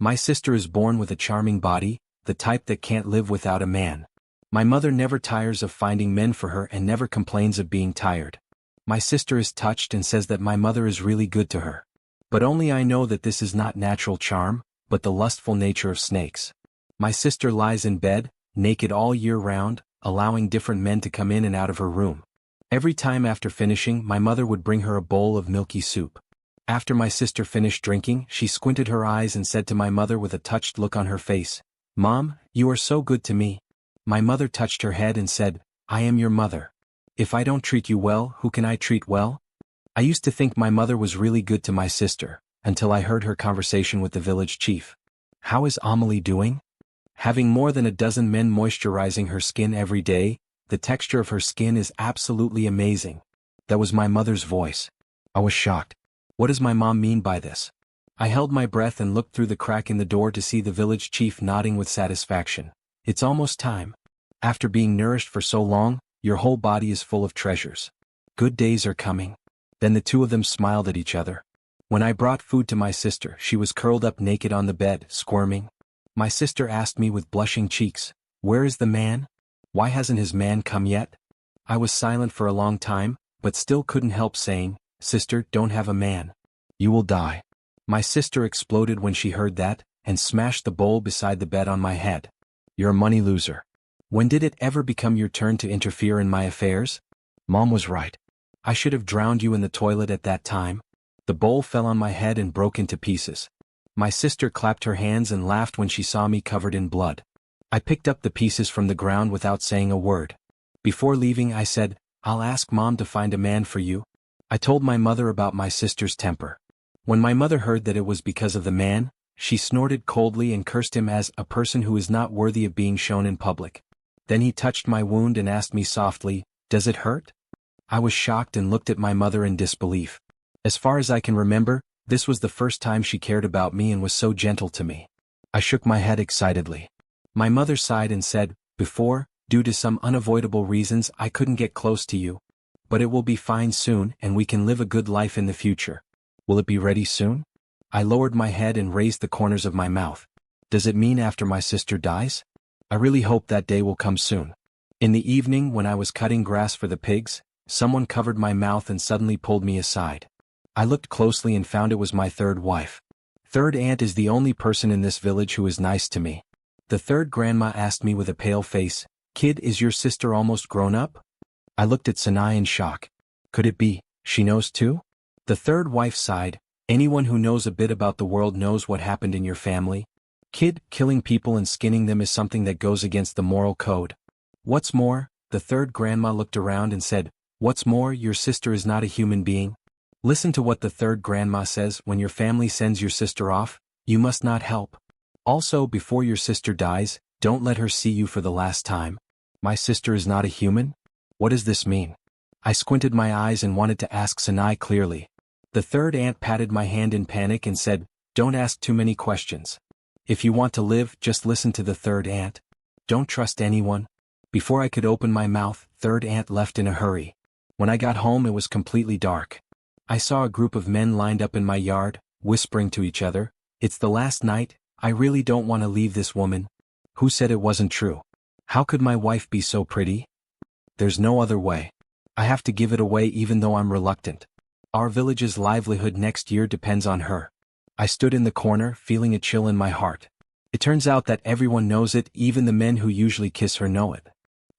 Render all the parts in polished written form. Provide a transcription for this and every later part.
My sister is born with a charming body, the type that can't live without a man. My mother never tires of finding men for her and never complains of being tired. My sister is touched and says that my mother is really good to her. But only I know that this is not natural charm, but the lustful nature of snakes. My sister lies in bed, naked all year round, allowing different men to come in and out of her room. Every time after finishing, my mother would bring her a bowl of milky soup. After my sister finished drinking, she squinted her eyes and said to my mother with a touched look on her face, "Mom, you are so good to me." My mother touched her head and said, "I am your mother. If I don't treat you well, who can I treat well?" I used to think my mother was really good to my sister, until I heard her conversation with the village chief. "How is Amelie doing?" Having more than a dozen men moisturizing her skin every day, the texture of her skin is absolutely amazing. That was my mother's voice. I was shocked. What does my mom mean by this? I held my breath and looked through the crack in the door to see the village chief nodding with satisfaction. "It's almost time. After being nourished for so long, your whole body is full of treasures. Good days are coming." Then the two of them smiled at each other. When I brought food to my sister, she was curled up naked on the bed, squirming. My sister asked me with blushing cheeks, "Where is the man? Why hasn't his man come yet?" I was silent for a long time, but still couldn't help saying, "Sister, don't have a man. You will die." My sister exploded when she heard that, and smashed the bowl beside the bed on my head. "You're a money loser. When did it ever become your turn to interfere in my affairs? Mom was right. I should have drowned you in the toilet at that time." The bowl fell on my head and broke into pieces. My sister clapped her hands and laughed when she saw me covered in blood. I picked up the pieces from the ground without saying a word. Before leaving, I said, "I'll ask Mom to find a man for you." I told my mother about my sister's temper. When my mother heard that it was because of the man, she snorted coldly and cursed him as a person who is not worthy of being shown in public. Then he touched my wound and asked me softly, "Does it hurt?" I was shocked and looked at my mother in disbelief. As far as I can remember, this was the first time she cared about me and was so gentle to me. I shook my head excitedly. My mother sighed and said, "Before, due to some unavoidable reasons, I couldn't get close to you. But it will be fine soon and we can live a good life in the future. Will it be ready soon?" I lowered my head and raised the corners of my mouth. "Does it mean after my sister dies? I really hope that day will come soon." In the evening when I was cutting grass for the pigs, someone covered my mouth and suddenly pulled me aside. I looked closely and found it was my third wife. Third Aunt is the only person in this village who is nice to me. The third grandma asked me with a pale face, "Kid, is your sister almost grown up?" I looked at Sinai in shock. Could it be, she knows too? The third wife sighed, "Anyone who knows a bit about the world knows what happened in your family. Kid, killing people and skinning them is something that goes against the moral code. What's more," the third grandma looked around and said, "What's more, your sister is not a human being. Listen to what the third grandma says, when your family sends your sister off, you must not help. Also, before your sister dies, don't let her see you for the last time." My sister is not a human? What does this mean? I squinted my eyes and wanted to ask Sinai clearly. The third aunt patted my hand in panic and said, "Don't ask too many questions. If you want to live, just listen to the third aunt. Don't trust anyone." Before I could open my mouth, third aunt left in a hurry. When I got home, it was completely dark. I saw a group of men lined up in my yard, whispering to each other, "It's the last night, I really don't want to leave this woman." Who said it wasn't true? How could my wife be so pretty? There's no other way. I have to give it away even though I'm reluctant. Our village's livelihood next year depends on her. I stood in the corner, feeling a chill in my heart. It turns out that everyone knows it, even the men who usually kiss her know it.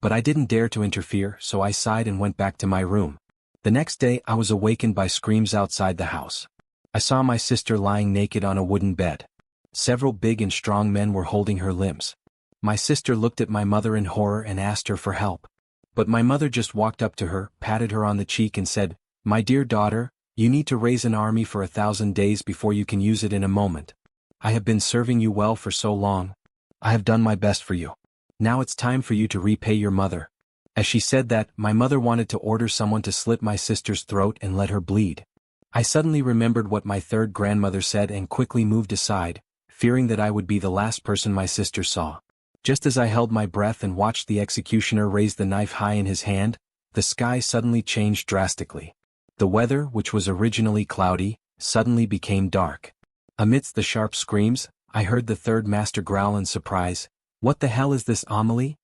But I didn't dare to interfere, so I sighed and went back to my room. The next day I was awakened by screams outside the house. I saw my sister lying naked on a wooden bed. Several big and strong men were holding her limbs. My sister looked at my mother in horror and asked her for help. But my mother just walked up to her, patted her on the cheek and said, "My dear daughter, you need to raise an army for 1,000 days before you can use it in a moment. I have been serving you well for so long. I have done my best for you. Now it's time for you to repay your mother." As she said that, my mother wanted to order someone to slit my sister's throat and let her bleed. I suddenly remembered what my third grandmother said and quickly moved aside, fearing that I would be the last person my sister saw. Just as I held my breath and watched the executioner raise the knife high in his hand, the sky suddenly changed drastically. The weather, which was originally cloudy, suddenly became dark. Amidst the sharp screams, I heard the third master growl in surprise. What the hell is this, Amelie?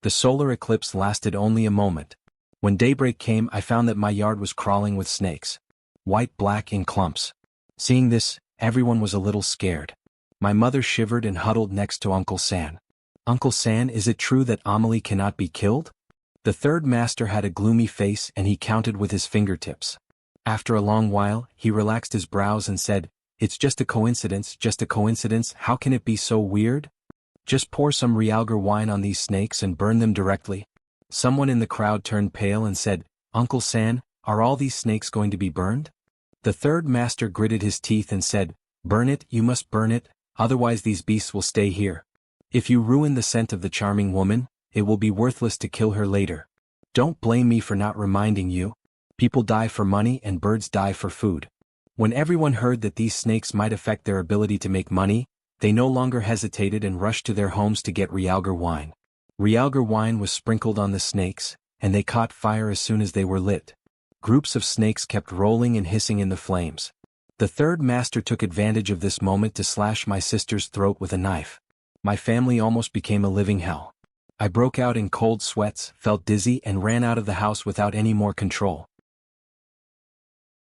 The solar eclipse lasted only a moment. When daybreak came, I found that my yard was crawling with snakes. White, black, in clumps. Seeing this, everyone was a little scared. My mother shivered and huddled next to Uncle San. Uncle San, is it true that Amelie cannot be killed? The third master had a gloomy face and he counted with his fingertips. After a long while, he relaxed his brows and said, "It's just a coincidence, just a coincidence. How can it be so weird? Just pour some realgar wine on these snakes and burn them directly." Someone in the crowd turned pale and said, "Uncle San, are all these snakes going to be burned?" The third master gritted his teeth and said, "Burn it, you must burn it, otherwise these beasts will stay here. If you ruin the scent of the charming woman, it will be worthless to kill her later. Don't blame me for not reminding you. People die for money and birds die for food." When everyone heard that these snakes might affect their ability to make money, they no longer hesitated and rushed to their homes to get realgar wine. Realgar wine was sprinkled on the snakes, and they caught fire as soon as they were lit. Groups of snakes kept rolling and hissing in the flames. The third master took advantage of this moment to slash my sister's throat with a knife. My family almost became a living hell. I broke out in cold sweats, felt dizzy, and ran out of the house without any more control.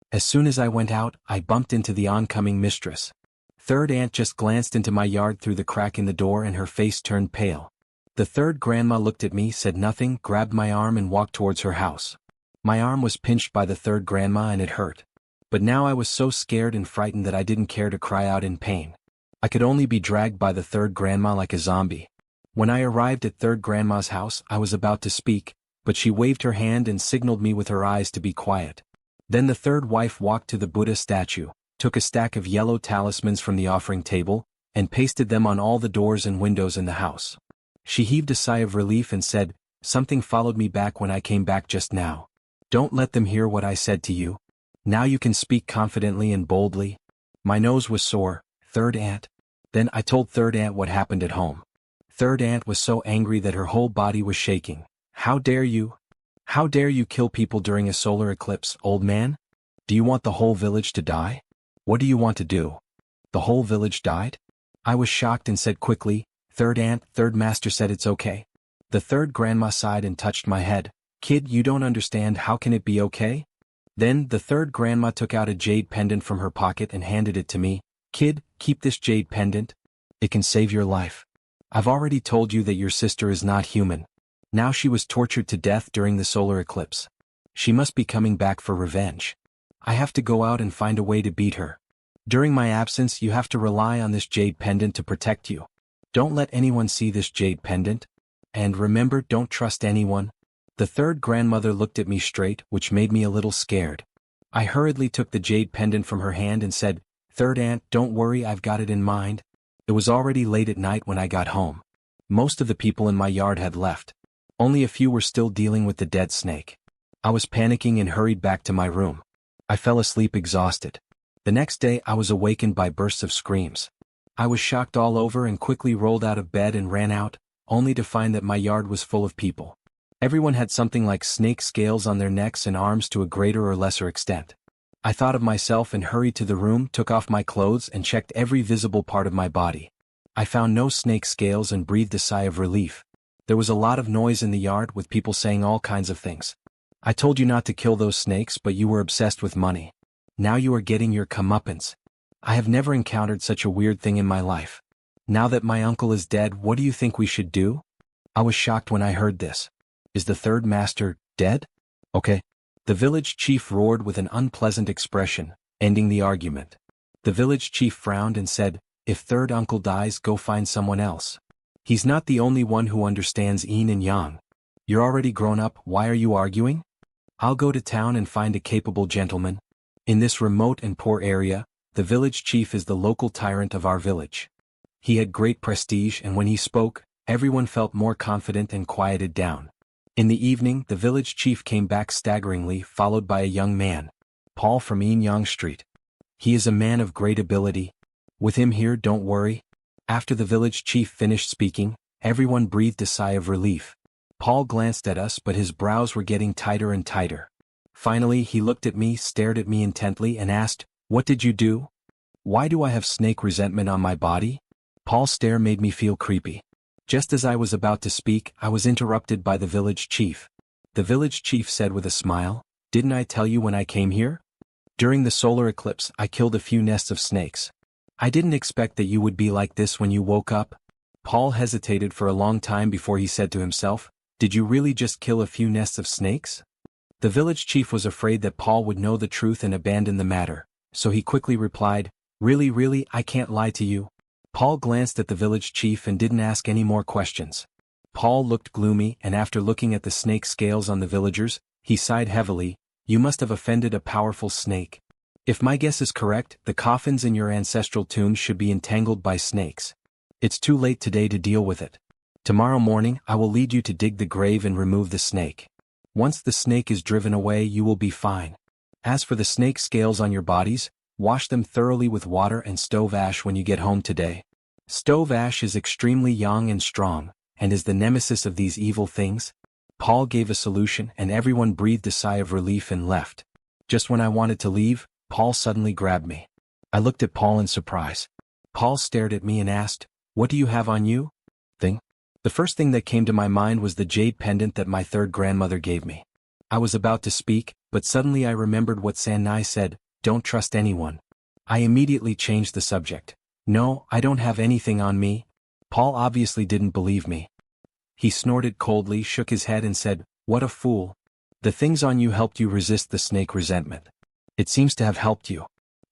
As soon as I went out, I bumped into the oncoming mistress. Third Aunt just glanced into my yard through the crack in the door and her face turned pale. The third grandma looked at me, said nothing, grabbed my arm and walked towards her house. My arm was pinched by the third grandma and it hurt. But now I was so scared and frightened that I didn't care to cry out in pain. I could only be dragged by the third grandma like a zombie. When I arrived at third grandma's house, I was about to speak, but she waved her hand and signaled me with her eyes to be quiet. Then the third wife walked to the Buddha statue, took a stack of yellow talismans from the offering table, and pasted them on all the doors and windows in the house. She heaved a sigh of relief and said, "Something followed me back when I came back just now. Don't let them hear what I said to you. Now you can speak confidently and boldly." My nose was sore. Third Aunt. Then I told Third Aunt what happened at home. Third Aunt was so angry that her whole body was shaking. "How dare you? How dare you kill people during a solar eclipse, old man? Do you want the whole village to die? What do you want to do? The whole village died?" I was shocked and said quickly, "Third Aunt, Third Master said it's okay." The third grandma sighed and touched my head. "Kid, you don't understand, how can it be okay?" Then the third grandma took out a jade pendant from her pocket and handed it to me. "Kid, keep this jade pendant. It can save your life. I've already told you that your sister is not human. Now she was tortured to death during the solar eclipse. She must be coming back for revenge. I have to go out and find a way to beat her. During my absence, you have to rely on this jade pendant to protect you. Don't let anyone see this jade pendant. And remember, don't trust anyone." The third grandmother looked at me straight, which made me a little scared. I hurriedly took the jade pendant from her hand and said, "Third Aunt, don't worry, I've got it in mind." It was already late at night when I got home. Most of the people in my yard had left. Only a few were still dealing with the dead snake. I was panicking and hurried back to my room. I fell asleep exhausted. The next day I was awakened by bursts of screams. I was shocked all over and quickly rolled out of bed and ran out, only to find that my yard was full of people. Everyone had something like snake scales on their necks and arms to a greater or lesser extent. I thought of myself and hurried to the room, took off my clothes and checked every visible part of my body. I found no snake scales and breathed a sigh of relief. There was a lot of noise in the yard with people saying all kinds of things. "I told you not to kill those snakes, but you were obsessed with money. Now you are getting your comeuppance." I have never encountered such a weird thing in my life. "Now that my uncle is dead, what do you think we should do?" I was shocked when I heard this. "Is the third master dead?" "Okay." The village chief roared with an unpleasant expression, ending the argument. The village chief frowned and said, "If third uncle dies, go find someone else. He's not the only one who understands yin and yang. You're already grown up, why are you arguing? I'll go to town and find a capable gentleman. In this remote and poor area, the village chief is the local tyrant of our village." He had great prestige, and when he spoke, everyone felt more confident and quieted down. In the evening, the village chief came back staggeringly, followed by a young man, Paul from Yin Yang Street. He is a man of great ability. With him here, don't worry. After the village chief finished speaking, everyone breathed a sigh of relief. Paul glanced at us, but his brows were getting tighter and tighter. Finally, he looked at me, stared at me intently, and asked, "What did you do? Why do I have snake resentment on my body?" Paul's stare made me feel creepy. Just as I was about to speak, I was interrupted by the village chief. The village chief said with a smile, "Didn't I tell you when I came here? During the solar eclipse, I killed a few nests of snakes. I didn't expect that you would be like this when you woke up." Paul hesitated for a long time before he said to himself, "Did you really just kill a few nests of snakes?" The village chief was afraid that Paul would know the truth and abandon the matter, so he quickly replied, Really, I can't lie to you." Paul glanced at the village chief and didn't ask any more questions. Paul looked gloomy, and after looking at the snake scales on the villagers, he sighed heavily. "You must have offended a powerful snake. If my guess is correct, the coffins in your ancestral tombs should be entangled by snakes. It's too late today to deal with it. Tomorrow morning I will lead you to dig the grave and remove the snake. Once the snake is driven away, you will be fine. As for the snake scales on your bodies, wash them thoroughly with water and stove ash when you get home today. Stove ash is extremely young and strong, and is the nemesis of these evil things." Paul gave a solution, and everyone breathed a sigh of relief and left. Just when I wanted to leave, Paul suddenly grabbed me. I looked at Paul in surprise. Paul stared at me and asked, "What do you have on you?" "Thing?" The first thing that came to my mind was the jade pendant that my third grandmother gave me. I was about to speak, but suddenly I remembered what Sanai said, "Don't trust anyone." I immediately changed the subject. "No, I don't have anything on me." Paul obviously didn't believe me. He snorted coldly, shook his head and said, "What a fool. The things on you helped you resist the snake resentment. It seems to have helped you.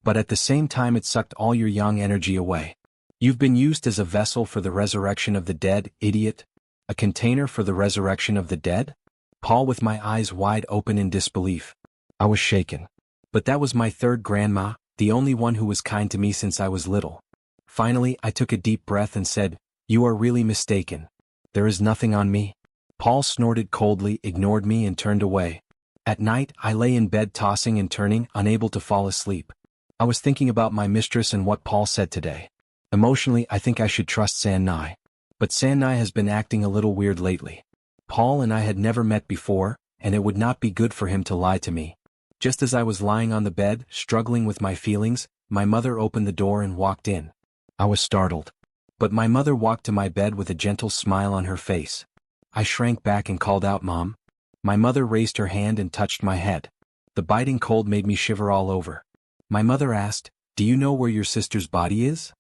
But at the same time it sucked all your young energy away. You've been used as a vessel for the resurrection of the dead, idiot. A container for the resurrection of the dead?" Paul with my eyes wide open in disbelief. I was shaken. But that was my third grandma, the only one who was kind to me since I was little. Finally, I took a deep breath and said, "You are really mistaken. There is nothing on me." Paul snorted coldly, ignored me and turned away. At night, I lay in bed tossing and turning, unable to fall asleep. I was thinking about my mistress and what Paul said today. Emotionally, I think I should trust Sanai. But Sanai has been acting a little weird lately. Paul and I had never met before, and it would not be good for him to lie to me. Just as I was lying on the bed, struggling with my feelings, my mother opened the door and walked in. I was startled. But my mother walked to my bed with a gentle smile on her face. I shrank back and called out, "Mom." My mother raised her hand and touched my head. The biting cold made me shiver all over. My mother asked, "Do you know where your sister's body is?"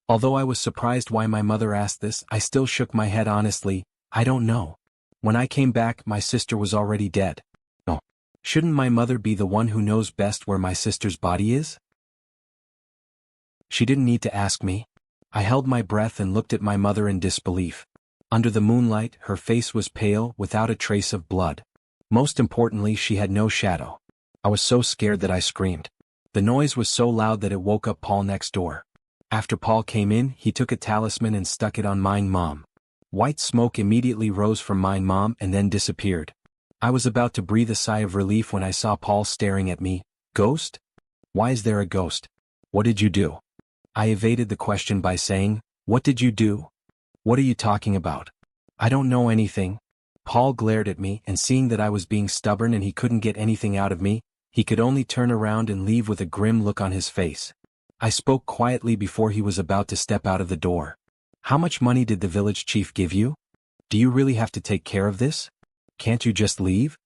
Although I was surprised why my mother asked this, I still shook my head honestly. "I don't know. When I came back, my sister was already dead." "Oh. Shouldn't my mother be the one who knows best where my sister's body is?" She didn't need to ask me. I held my breath and looked at my mother in disbelief. Under the moonlight, her face was pale, without a trace of blood. Most importantly, she had no shadow. I was so scared that I screamed. The noise was so loud that it woke up Paul next door. After Paul came in, he took a talisman and stuck it on mine mom. White smoke immediately rose from mine mom and then disappeared. I was about to breathe a sigh of relief when I saw Paul staring at me. "Ghost? Why is there a ghost? What did you do?" I evaded the question by saying, "What did you do? What are you talking about?" "I don't know anything." Paul glared at me, and seeing that I was being stubborn and he couldn't get anything out of me, he could only turn around and leave with a grim look on his face. I spoke quietly before he was about to step out of the door. "How much money did the village chief give you? Do you really have to take care of this? Can't you just leave?"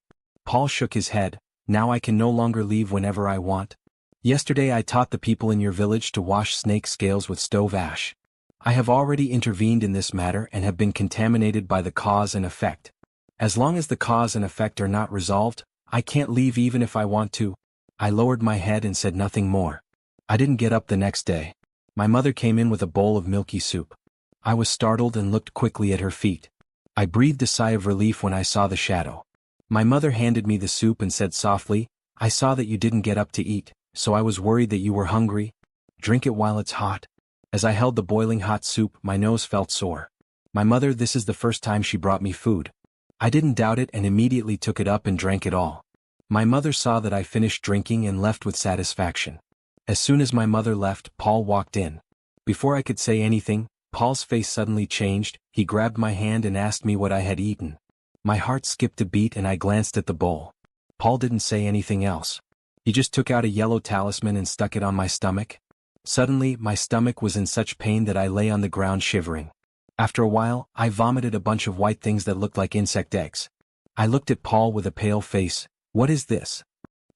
Paul shook his head. "Now I can no longer leave whenever I want. Yesterday I taught the people in your village to wash snake scales with stove ash. I have already intervened in this matter and have been contaminated by the cause and effect. As long as the cause and effect are not resolved, I can't leave even if I want to." I lowered my head and said nothing more. I didn't get up the next day. My mother came in with a bowl of milky soup. I was startled and looked quickly at her feet. I breathed a sigh of relief when I saw the shadow. My mother handed me the soup and said softly, "I saw that you didn't get up to eat, so I was worried that you were hungry. Drink it while it's hot." As I held the boiling hot soup, my nose felt sore. My mother, this is the first time she brought me food. I didn't doubt it and immediately took it up and drank it all. My mother saw that I finished drinking and left with satisfaction. As soon as my mother left, Paul walked in. Before I could say anything, Paul's face suddenly changed. He grabbed my hand and asked me what I had eaten. My heart skipped a beat and I glanced at the bowl. Paul didn't say anything else. He just took out a yellow talisman and stuck it on my stomach. Suddenly, my stomach was in such pain that I lay on the ground shivering. After a while, I vomited a bunch of white things that looked like insect eggs. I looked at Paul with a pale face. "What is this?"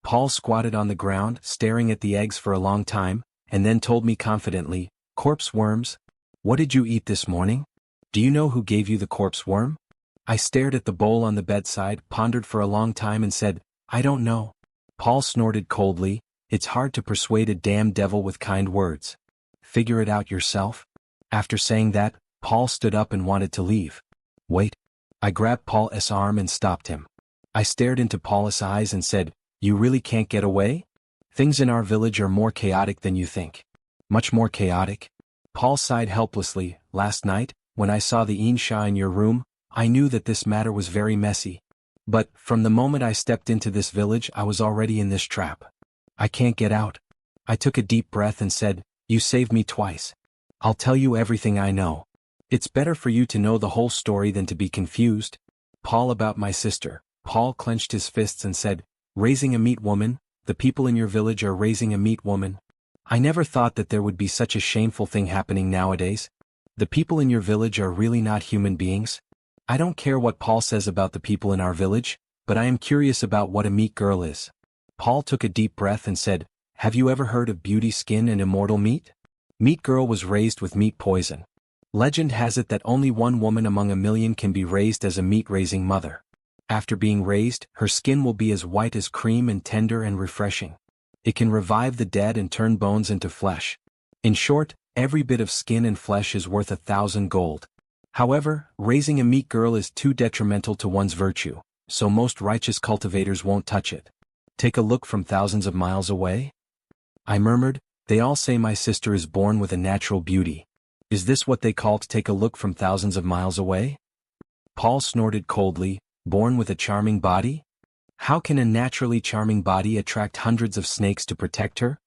Paul squatted on the ground, staring at the eggs for a long time, and then told me confidently, "Corpse worms? What did you eat this morning? Do you know who gave you the corpse worm?" I stared at the bowl on the bedside, pondered for a long time and said, "I don't know." Paul snorted coldly, "It's hard to persuade a damn devil with kind words. Figure it out yourself." After saying that, Paul stood up and wanted to leave. "Wait." I grabbed Paul's arm and stopped him. I stared into Paul's eyes and said, "You really can't get away? Things in our village are more chaotic than you think." "Much more chaotic?" Paul sighed helplessly. "Last night, when I saw the Insha in your room, I knew that this matter was very messy. But, from the moment I stepped into this village I was already in this trap. I can't get out." I took a deep breath and said, "You saved me twice. I'll tell you everything I know. It's better for you to know the whole story than to be confused." "Paul, about my sister." Paul clenched his fists and said, "Raising a meat woman? The people in your village are raising a meat woman? I never thought that there would be such a shameful thing happening nowadays. The people in your village are really not human beings? I don't care what Paul says about the people in our village, but I am curious about what a meat girl is." Paul took a deep breath and said, "Have you ever heard of beauty skin and immortal meat? Meat girl was raised with meat poison. Legend has it that only one woman among a million can be raised as a meat-raising mother. After being raised, her skin will be as white as cream and tender and refreshing. It can revive the dead and turn bones into flesh. In short, every bit of skin and flesh is worth 1,000 gold. However, raising a meat girl is too detrimental to one's virtue, so most righteous cultivators won't touch it. Take a look from thousands of miles away?" I murmured, "They all say my sister is born with a natural beauty. Is this what they call to take a look from thousands of miles away?" Paul snorted coldly, "Born with a charming body? How can a naturally charming body attract hundreds of snakes to protect her?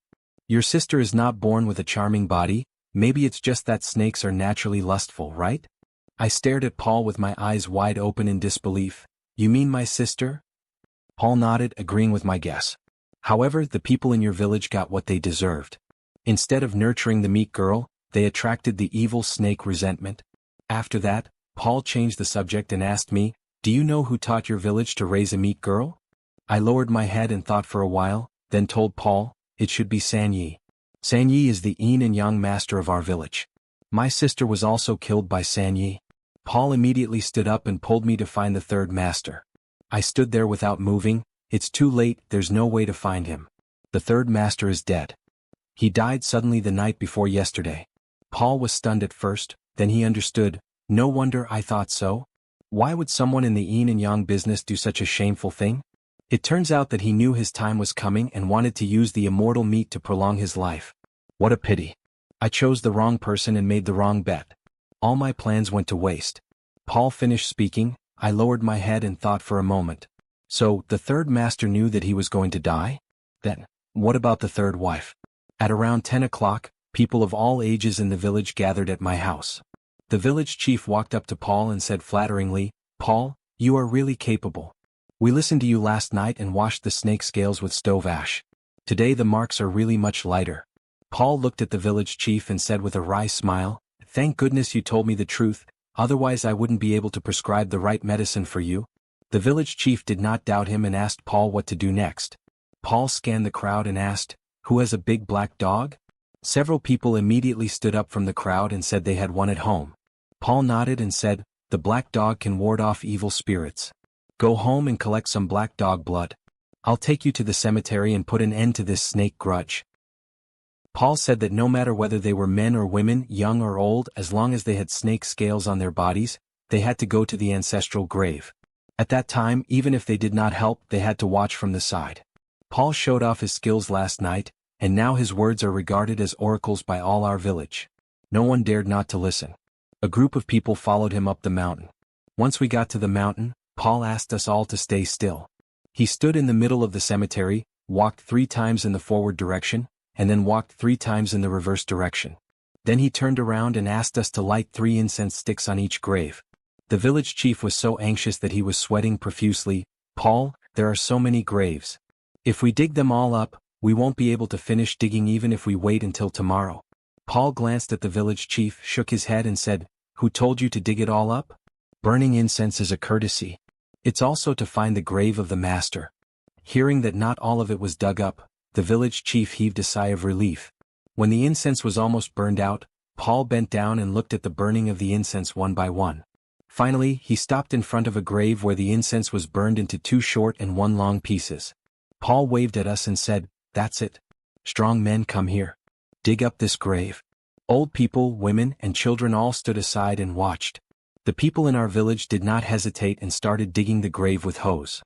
Your sister is not born with a charming body, maybe it's just that snakes are naturally lustful, right?" I stared at Paul with my eyes wide open in disbelief. "You mean my sister?" Paul nodded, agreeing with my guess. "However, the people in your village got what they deserved. Instead of nurturing the meat girl, they attracted the evil snake resentment." After that, Paul changed the subject and asked me, "Do you know who taught your village to raise a meat girl?" I lowered my head and thought for a while, then told Paul, "It should be Sanyi. Sanyi is the yin and yang master of our village. My sister was also killed by Sanyi." Paul immediately stood up and pulled me to find the third master. I stood there without moving. "It's too late, there's no way to find him. The third master is dead. He died suddenly the night before yesterday." Paul was stunned at first, then he understood. "No wonder I thought so. Why would someone in the yin and yang business do such a shameful thing? It turns out that he knew his time was coming and wanted to use the immortal meat to prolong his life. What a pity. I chose the wrong person and made the wrong bet. All my plans went to waste." Paul finished speaking. I lowered my head and thought for a moment. "So, the third master knew that he was going to die? Then, what about the third wife?" At around 10 o'clock, people of all ages in the village gathered at my house. The village chief walked up to Paul and said flatteringly, "Paul, you are really capable. We listened to you last night and washed the snake scales with stove ash. Today the marks are really much lighter." Paul looked at the village chief and said with a wry smile, "Thank goodness you told me the truth, otherwise I wouldn't be able to prescribe the right medicine for you." The village chief did not doubt him and asked Paul what to do next. Paul scanned the crowd and asked, "Who has a big black dog?" Several people immediately stood up from the crowd and said they had one at home. Paul nodded and said, "The black dog can ward off evil spirits. Go home and collect some black dog blood. I'll take you to the cemetery and put an end to this snake grudge." Paul said that no matter whether they were men or women, young or old, as long as they had snake scales on their bodies, they had to go to the ancestral grave. At that time, even if they did not help, they had to watch from the side. Paul showed off his skills last night, and now his words are regarded as oracles by all our village. No one dared not to listen. A group of people followed him up the mountain. Once we got to the mountain, Paul asked us all to stay still. He stood in the middle of the cemetery, walked 3 times in the forward direction, and then walked 3 times in the reverse direction. Then he turned around and asked us to light 3 incense sticks on each grave. The village chief was so anxious that he was sweating profusely. "Paul, there are so many graves. If we dig them all up, We won't be able to finish digging even if we wait until tomorrow. Paul glanced at the village chief, shook his head and said, "Who told you to dig it all up? Burning incense is a courtesy. It's also to find the grave of the master." Hearing that not all of it was dug up, the village chief heaved a sigh of relief. When the incense was almost burned out, Paul bent down and looked at the burning of the incense one by one. Finally, he stopped in front of a grave where the incense was burned into 2 short and 1 long pieces. Paul waved at us and said, "That's it. Strong men, come here. Dig up this grave." Old people, women, and children all stood aside and watched. The people in our village did not hesitate and started digging the grave with hoes.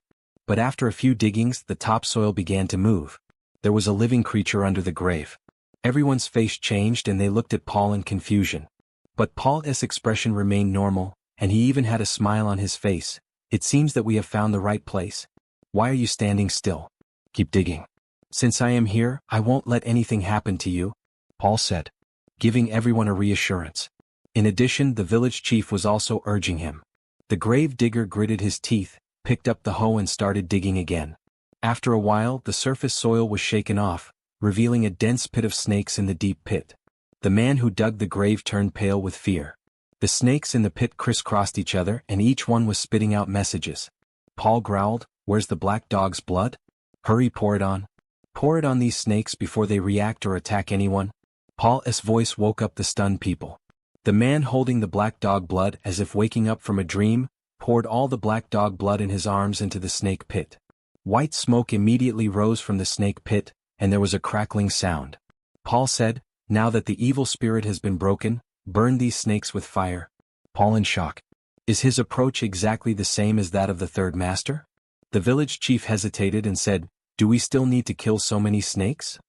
But after a few diggings, the topsoil began to move. There was a living creature under the grave. Everyone's face changed and they looked at Paul in confusion. But Paul's expression remained normal, and he even had a smile on his face. "It seems that we have found the right place. Why are you standing still? Keep digging. Since I am here, I won't let anything happen to you," Paul said, giving everyone a reassurance. In addition, the village chief was also urging him. The grave digger gritted his teeth, picked up the hoe and started digging again. After a while, the surface soil was shaken off, revealing a dense pit of snakes in the deep pit. The man who dug the grave turned pale with fear. The snakes in the pit crisscrossed each other and each one was spitting out messages. Paul growled, "Where's the black dog's blood? Hurry, pour it on. Pour it on these snakes before they react or attack anyone." Paul's voice woke up the stunned people. The man holding the black dog blood, as if waking up from a dream, poured all the black dog blood in his arms into the snake pit. White smoke immediately rose from the snake pit, and there was a crackling sound. Paul said, "Now that the evil spirit has been broken, burn these snakes with fire." Paul in shock. Is his approach exactly the same as that of the third master? The village chief hesitated and said, "Do we still need to kill so many snakes?"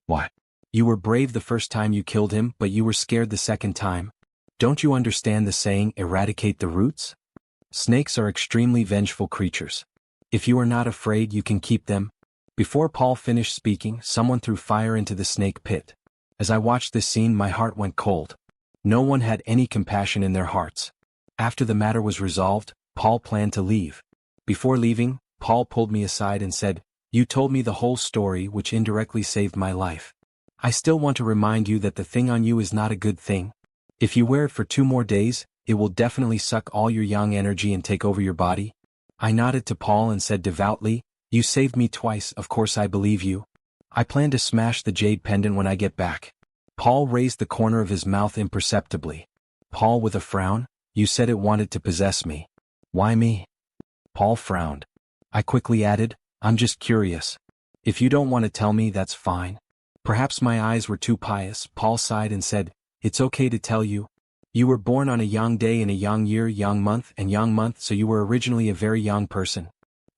"Why? You were brave the first time you killed him, but you were scared the second time. Don't you understand the saying, eradicate the roots? Snakes are extremely vengeful creatures. If you are not afraid, you can keep them." Before Paul finished speaking, someone threw fire into the snake pit. As I watched this scene, my heart went cold. No one had any compassion in their hearts. After the matter was resolved, Paul planned to leave. Before leaving, Paul pulled me aside and said, "You told me the whole story, which indirectly saved my life. I still want to remind you that the thing on you is not a good thing. If you wear it for 2 more days, it will definitely suck all your young energy and take over your body." I nodded to Paul and said devoutly, "You saved me twice, of course I believe you. I plan to smash the jade pendant when I get back." Paul raised the corner of his mouth imperceptibly. Paul with a frown, "You said it wanted to possess me. Why me?" Paul frowned. I quickly added, "I'm just curious. If you don't want to tell me, that's fine." Perhaps my eyes were too pious. Paul sighed and said, "It's okay to tell you. You were born on a young day in a young year, young month, so you were originally a very young person.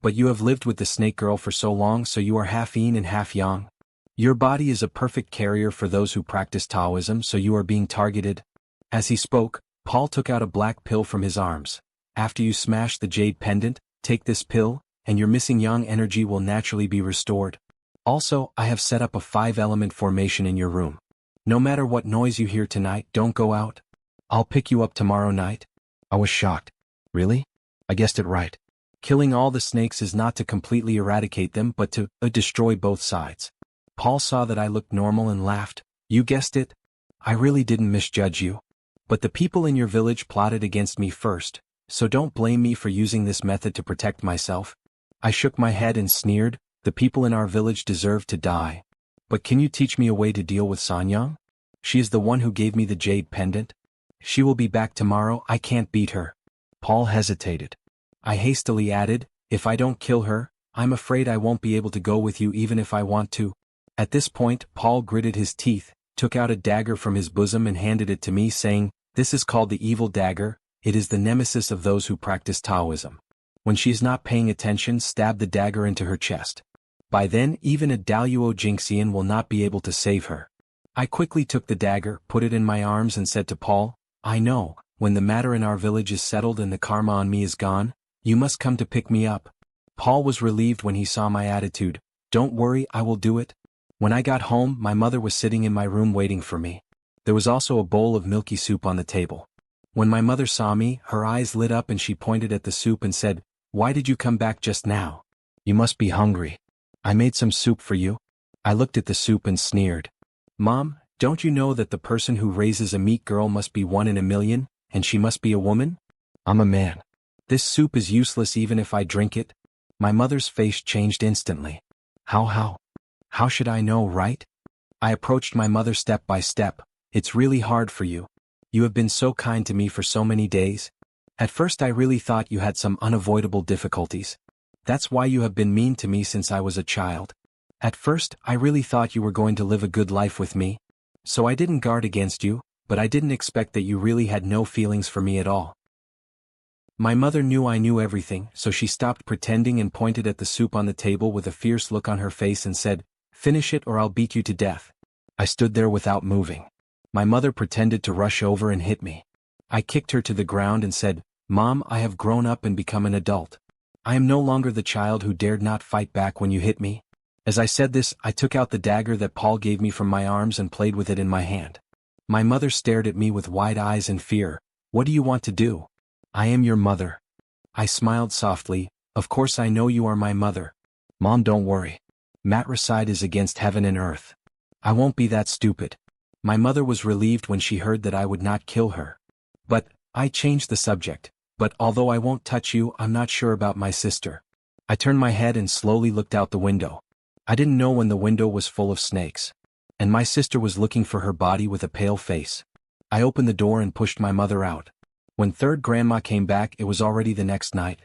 But you have lived with the snake girl for so long, so you are half yin and half yang. Your body is a perfect carrier for those who practice Taoism, so you are being targeted." As he spoke, Paul took out a black pill from his arms. "After you smash the jade pendant, take this pill, and your missing yang energy will naturally be restored. Also, I have set up a 5-element formation in your room. No matter what noise you hear tonight, don't go out. I'll pick you up tomorrow night." I was shocked. Really? I guessed it right. Killing all the snakes is not to completely eradicate them but to destroy both sides. Paul saw that I looked normal and laughed. "You guessed it. I really didn't misjudge you. But the people in your village plotted against me first, so don't blame me for using this method to protect myself." I shook my head and sneered, "The people in our village deserve to die. But can you teach me a way to deal with Sanyang? She is the one who gave me the jade pendant. She will be back tomorrow, I can't beat her." Paul hesitated. I hastily added, "If I don't kill her, I'm afraid I won't be able to go with you even if I want to." At this point, Paul gritted his teeth, took out a dagger from his bosom and handed it to me, saying, "This is called the Evil Dagger. It is the nemesis of those who practice Taoism. When she is not paying attention, stab the dagger into her chest. By then, even a Daluo Jinxian will not be able to save her." I quickly took the dagger, put it in my arms and said to Paul, "I know, when the matter in our village is settled and the karma on me is gone, you must come to pick me up." Paul was relieved when he saw my attitude. "Don't worry, I will do it." When I got home, my mother was sitting in my room waiting for me. There was also a bowl of milky soup on the table. When my mother saw me, her eyes lit up and she pointed at the soup and said, "Why did you come back just now? You must be hungry. I made some soup for you." I looked at the soup and sneered. Mom, don't you know that the person who raises a meat girl must be 1 in a million, and she must be a woman? I'm a man. This soup is useless even if I drink it. My mother's face changed instantly. How should I know, right? I approached my mother step by step. It's really hard for you. You have been so kind to me for so many days. At first I really thought you had some unavoidable difficulties. That's why you have been mean to me since I was a child. At first I really thought you were going to live a good life with me. So I didn't guard against you, but I didn't expect that you really had no feelings for me at all. My mother knew I knew everything, so she stopped pretending and pointed at the soup on the table with a fierce look on her face and said, "Finish it or I'll beat you to death." I stood there without moving. My mother pretended to rush over and hit me. I kicked her to the ground and said, "Mom, I have grown up and become an adult. I am no longer the child who dared not fight back when you hit me." As I said this, I took out the dagger that Paul gave me from my arms and played with it in my hand. My mother stared at me with wide eyes in fear. "What do you want to do?" "I am your mother." I smiled softly. "Of course I know you are my mother." "Mom, don't worry. Matricide is against heaven and earth. I won't be that stupid." My mother was relieved when she heard that I would not kill her. "But," I changed the subject, "but although I won't touch you, I'm not sure about my sister." I turned my head and slowly looked out the window. I didn't know when the window was full of snakes. And my sister was looking for her body with a pale face. I opened the door and pushed my mother out. When third grandma came back, it was already the next night.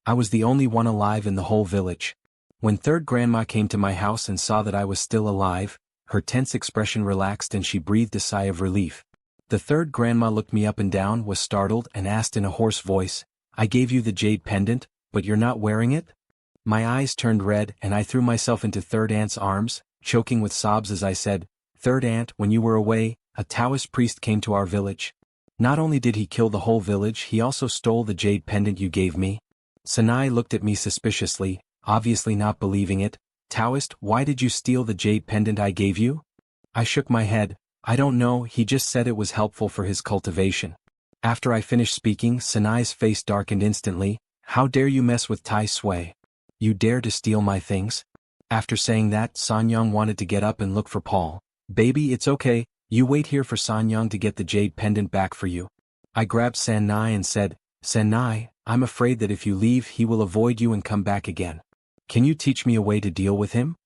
I was the only one alive in the whole village. When third grandma came to my house and saw that I was still alive, her tense expression relaxed and she breathed a sigh of relief. The third grandma looked me up and down, was startled, and asked in a hoarse voice, "I gave you the jade pendant, but you're not wearing it?" My eyes turned red and I threw myself into Third Aunt's arms, choking with sobs as I said, "Third Aunt, when you were away, a Taoist priest came to our village. Not only did he kill the whole village, he also stole the jade pendant you gave me." Sanai looked at me suspiciously, obviously not believing it. "Taoist, why did you steal the jade pendant I gave you?" I shook my head. "I don't know, he just said it was helpful for his cultivation." After I finished speaking, Sanai's face darkened instantly. "How dare you mess with Tai Sui? You dare to steal my things?" After saying that, Sanyang wanted to get up and look for Paul. "Baby, it's okay, you wait here for Sanyang to get the jade pendant back for you." I grabbed Sanai and said, "Sanai, I'm afraid that if you leave he will avoid you and come back again. Can you teach me a way to deal with him?"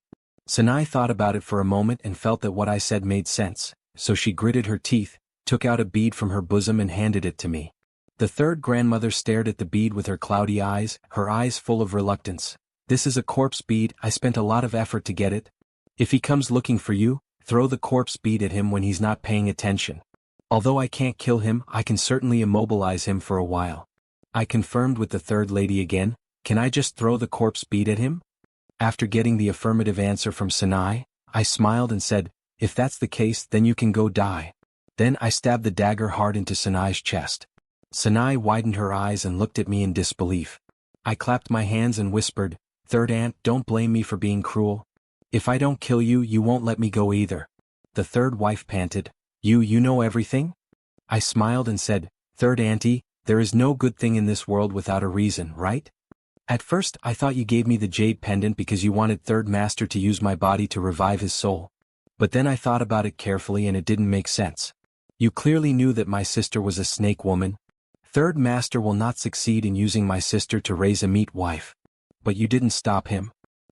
Sanai thought about it for a moment and felt that what I said made sense, so she gritted her teeth, took out a bead from her bosom and handed it to me. The third grandmother stared at the bead with her cloudy eyes, her eyes full of reluctance. "This is a corpse bead, I spent a lot of effort to get it. If he comes looking for you, throw the corpse bead at him when he's not paying attention. Although I can't kill him, I can certainly immobilize him for a while." I confirmed with the third lady again, "Can I just throw the corpse bead at him?" After getting the affirmative answer from Sanai, I smiled and said, "If that's the case, then you can go die." Then I stabbed the dagger hard into Sanai's chest. Sanai widened her eyes and looked at me in disbelief. I clapped my hands and whispered, "Third Aunt, don't blame me for being cruel. If I don't kill you, you won't let me go either." The third wife panted, You know everything?" I smiled and said, "Third Auntie, there is no good thing in this world without a reason, right? At first I thought you gave me the jade pendant because you wanted Third Master to use my body to revive his soul. But then I thought about it carefully and it didn't make sense. You clearly knew that my sister was a snake woman. Third Master will not succeed in using my sister to raise a meat wife. But you didn't stop him.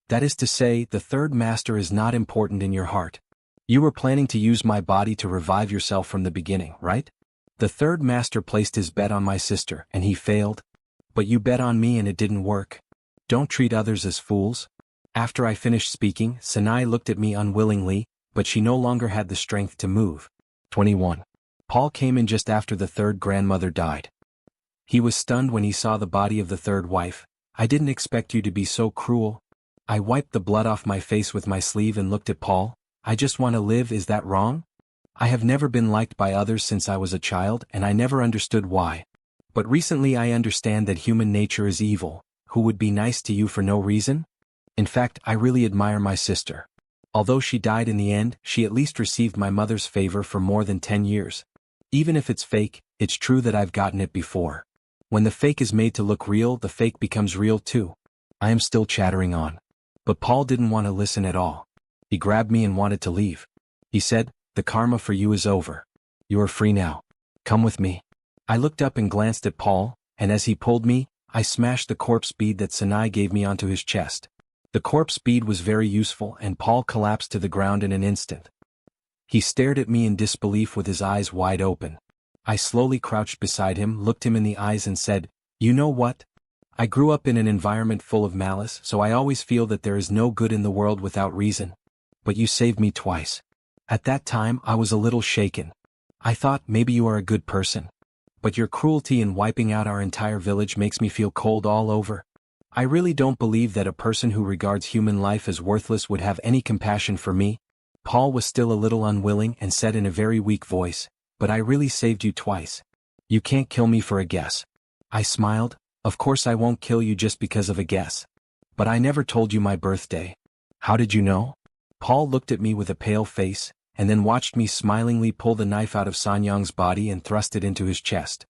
That is to say, the Third Master is not important in your heart. You were planning to use my body to revive yourself from the beginning, right? The Third Master placed his bet on my sister and he failed. But you bet on me and it didn't work. Don't treat others as fools." After I finished speaking, Sanai looked at me unwillingly, but she no longer had the strength to move. 21. Paul came in just after the third grandmother died. He was stunned when he saw the body of the third wife. "I didn't expect you to be so cruel." I wiped the blood off my face with my sleeve and looked at Paul. "I just want to live, is that wrong? I have never been liked by others since I was a child and I never understood why. But recently I understand that human nature is evil. Who would be nice to you for no reason? In fact, I really admire my sister. Although she died in the end, she at least received my mother's favor for more than 10 years. Even if it's fake, it's true that I've gotten it before. When the fake is made to look real, the fake becomes real too." I am still chattering on. But Paul didn't want to listen at all. He grabbed me and wanted to leave. He said, "The karma for you is over. You are free now. Come with me." I looked up and glanced at Paul, and as he pulled me, I smashed the corpse bead that Sinai gave me onto his chest. The corpse bead was very useful and Paul collapsed to the ground in an instant. He stared at me in disbelief with his eyes wide open. I slowly crouched beside him, looked him in the eyes and said, "You know what? I grew up in an environment full of malice, so I always feel that there is no good in the world without reason. But you saved me twice. At that time I was a little shaken. I thought maybe you are a good person. But your cruelty in wiping out our entire village makes me feel cold all over. I really don't believe that a person who regards human life as worthless would have any compassion for me." Paul was still a little unwilling and said in a very weak voice, "But I really saved you twice. You can't kill me for a guess." I smiled. "Of course I won't kill you just because of a guess. But I never told you my birthday. How did you know?" Paul looked at me with a pale face, and then watched me smilingly pull the knife out of Sanyang's body and thrust it into his chest.